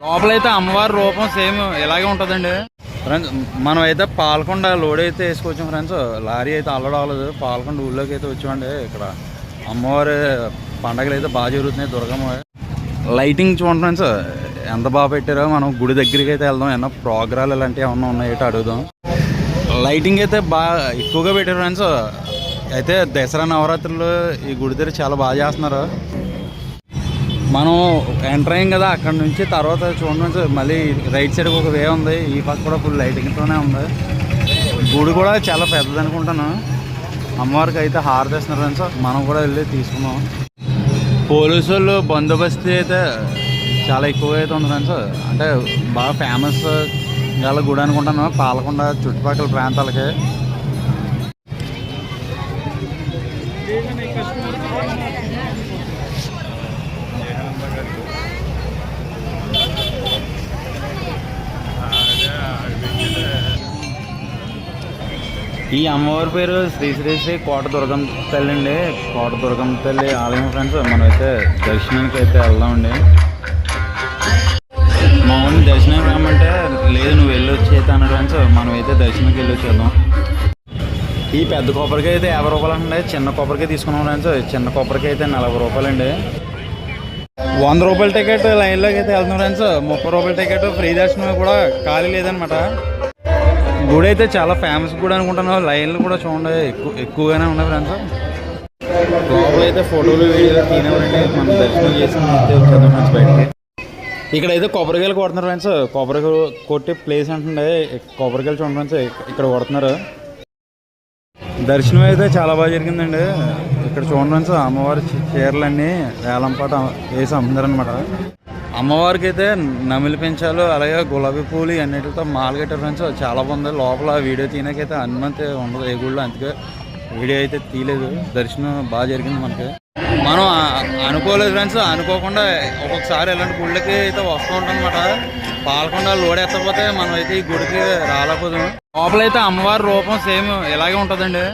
లోపలైతే అమ్మవారి రూపం సేమ్ ఇలాగే ఉంటుందండి ఫ్రెండ్స్. మనం అయితే పాలకొండ లోడ్ అయితే వేసుకోవచ్చాం ఫ్రెండ్స్. లారీ అయితే అల్లడం అవ్వలేదు. పాలకొండ ఊళ్ళోకి అయితే వచ్చామండి. ఇక్కడ అమ్మవారి పండగలు అయితే బాగా జరుగుతున్నాయి. దుర్గమ్మ లైటింగ్ చూడండి ఫ్రెండ్స్ ఎంత బాగా పెట్టారో. మనం గుడి దగ్గరికి అయితే వెళ్దాం. ఏమన్నా ప్రోగ్రాలు ఇలాంటివి ఏమన్నా ఉన్నాయో అడుగుదాం. లైటింగ్ అయితే బాగా ఎక్కువగా పెట్టారు ఫ్రెండ్స్. అయితే దసరా నవరాత్రులు ఈ గుడి దగ్గర చాలా బాగా చేస్తున్నారు. మనం ఎంటర్ అయ్యాం కదా, అక్కడ నుంచి తర్వాత చూడండి మళ్ళీ రైట్ సైడ్ ఒక వే ఉంది. ఈ పక్క కూడా ఫుల్ లైటింగ్తోనే ఉంది. గుడి కూడా చాలా పెద్దది అనుకుంటాను. అమ్మవారికి అయితే హారతిస్తున్నారు ఫ్రెండ్స్. మనం కూడా వెళ్ళి తీసుకున్నాం. పోలీసు వాళ్ళు బందోబస్తు అయితే చాలా ఎక్కువగా అయితే ఉంది ఫ్రెండ్స్. అంటే బాగా ఫేమస్ గల గుడి అనుకుంటాను పాలకొండ చుట్టుపక్కల ప్రాంతాలకి. ఈ అమ్మవారి పేరు శ్రీ శ్రీ శ్రీ కోట దుర్గమ్మ తల్లి అండి. కోట దుర్గమ్మ తల్లి ఆలయం ఫ్రెండ్స్. మనమైతే దర్శనానికి అయితే వెళ్దామండి. మా ఊరిని దర్శనానికి రమ్మంటే లేదు నువ్వు వెళ్ళి వచ్చేది అన్నాడు ఫ్రెండ్స్. మనం అయితే దర్శనానికి వెళ్ళి వచ్చేద్దాం. ఈ పెద్ద కొబ్బరికాయ అయితే 50 రూపాయలు అండి. చిన్న కొబ్బరికాయ తీసుకున్నాం ఫ్రెండ్స్. చిన్న కొబ్బరికాయ అయితే 40 రూపాయలు అండి. 100 రూపాయల టికెట్ లైన్లోకి అయితే వెళ్తున్నాం ఫ్రెండ్స్. 30 రూపాయల టికెట్ ఫ్రీ దర్శనం కూడా ఖాళీ లేదనమాట. గుడి అయితే చాలా ఫేమస్ గుడి అనుకుంటున్నాను. లైన్లు కూడా చూడండి ఎక్కువగానే ఉన్నాయి ఫ్రెండ్స్. లోపల అయితే ఫోటోలు వీడియోలు తీయనివ్వండి. మనం దర్శనం చేసి వచ్చేద్దాం ఫ్రెండ్స్ బయటకి. ఇక్కడైతే కొబ్బరికాయలు కొడుతున్నారు ఫ్రెండ్స్. కొబ్బరికాయలు కొట్టే ప్లేస్ అంటుండే కొబ్బరికాయలు చూడండి ఫ్రెండ్స్. ఇక్కడ కొడుతున్నారు. దర్శనం అయితే చాలా బాగా జరిగిందండి. ఇక్కడ చూడండి ఫ్రెండ్స్ అమ్మవారి చీరలన్నీ వేలంపాట వేసి అమ్ముతున్నారు అనమాట. అమ్మవారికి అయితే నమిలి పెంచాలు అలాగే గులాబీ పూలు అన్నిటితో మాల కట్టారు ఫ్రెండ్స్. చాలా బాగుంది. లోపల వీడియో తీయనకైతే అనుమతి ఉండదు ఏ గుడిలో, అందుకే వీడియో అయితే తీయలేదు. దర్శనం బాగా జరిగింది మనకి. మనం అనుకోలేదు ఫ్రెండ్స్. అనుకోకుండా ఒక్కొక్కసారి ఇలాంటి గుళ్ళకి అయితే వస్తూ ఉంటాం అనమాట. పాలకొండ లోడ్ ఎత్తకపోతే మనం అయితే ఈ గుడికి రాలేకపోతాం. లోపలైతే అమ్మవారి రూపం సేమ్ ఇలాగే ఉంటుందండి.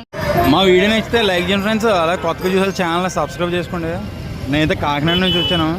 మా వీడియో నచ్చితే లైక్ చేయండి ఫ్రెండ్స్. అలాగే కొత్తగా చూసే ఛానల్ సబ్స్క్రైబ్ చేసుకోండి. నేనైతే కాకినాడ నుంచి వచ్చాను.